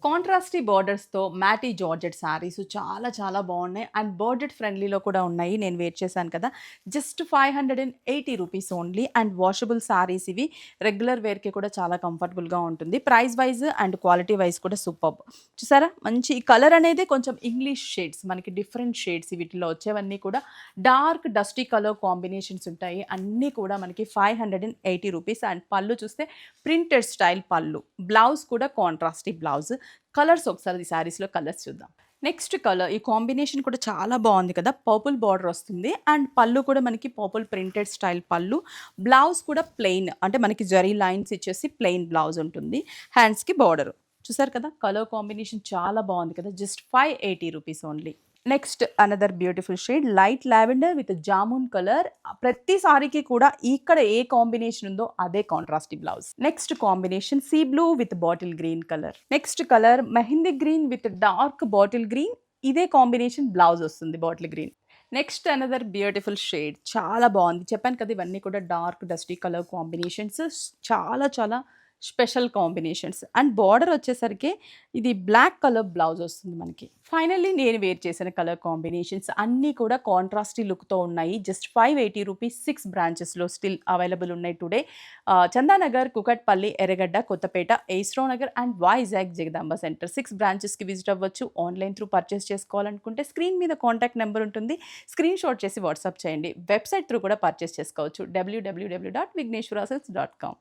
కాంట్రాస్టీ బోర్డర్స్‌తో మ్యాటీ georgette saris చాలా చాలా బాగున్నాయి. అండ్ బడ్జెట్ ఫ్రెండ్లీలో కూడా ఉన్నాయి. నేను వేర్ చేశాను కదా! Just 580 rupees only. And washable saris ఇవి. రెగ్యులర్ వేర్‌కి కూడా చాలా కంఫర్టబుల్‌గా ఉంటుంది. Price wise and quality wise కూడా సూపర్బ్. చూసారా? మంచి ఈ కలర్ అనేది కొంచెం ఇంగ్లీష్ షేడ్స్. మనకి డిఫరెంట్ షేడ్స్ వీటిలో వచ్చేవన్నీ కూడా డార్క్ డస్టీ కలర్ కాంబినేషన్స్ ఉంటాయి. అన్నీ కూడా మనకి 580 రూపీస్. అండ్ పళ్ళు చూస్తే ప్రింటెడ్ స్టైల్ పళ్ళు. బ్లౌజ్ కూడా కాంట్రాస్టీ బ్లౌజ్. కలర్స్ ఒకసారి ఈ శారీస్‌లో కలర్స్ చూద్దాం. నెక్స్ట్ కలర్ ఈ కాంబినేషన్ కూడా చాలా బాగుంది కదా! పర్పుల్ బార్డర్ వస్తుంది. అండ్ పళ్ళు కూడా మనకి పర్పుల్ ప్రింటెడ్ స్టైల్ పళ్ళు. బ్లౌజ్ కూడా ప్లెయిన్ అంటే మనకి జరీ లైన్స్ ఇచ్చేసి ప్లెయిన్ బ్లౌజ్ ఉంటుంది. హ్యాండ్స్‌కి బార్డర్. చూసారు కదా! కలర్ కాంబినేషన్ చాలా బాగుంది కదా! Just 580 rupees only. Next another beautiful shade light lavender with jamun colour. ప్రతి సారీకి కూడా ఇక్కడ ఏ కాంబినేషన్ ఉందో అదే contrast blouse. Next combination sea blue with bottle green colour. Next colour mehndi green with dark bottle green. ఇదే కాంబినేషన్ బ్లౌజ్ వస్తుంది bottle green. Next another beautiful shade చాలా బాగుంది. చెప్పాను కదా ఇవన్నీ కూడా డార్క్ డస్టీ కలర్ కాంబినేషన్స్. చాలా చాలా స్పెషల్ కాంబినేషన్స్. అండ్ బార్డర్ వచ్చేసరికి ఇది బ్లాక్ కలర్ బ్లౌజ్ వస్తుంది మనకి. ఫైనల్లీ నేను వేర్ చేసిన కలర్ కాంబినేషన్స్ అన్నీ కూడా కాంట్రాస్టీ లుక్తో ఉన్నాయి. జస్ట్ 580 రూపీస్ 6 బ్రాంచెస్లో స్టిల్ అవైలబుల్ ఉన్నాయి today. Chandanagar, Kukatpally, Erragadda, Kothapet, SR Nagar and Vizag Jagadamba centre 6 బ్రాంచెస్కి విజిట్ అవ్వచ్చు. ఆన్లైన్ త్రూ పర్చేస్ చేసుకోవాలనుకుంటే స్క్రీన్ మీద కాంటాక్ట్ నెంబర్ ఉంటుంది. స్క్రీన్ షాట్ చేసి వాట్సాప్ చేయండి. వెబ్సైట్ త్రూ కూడా పర్చేస్ చేసుకోవచ్చు. www.vigneshwarasils.com.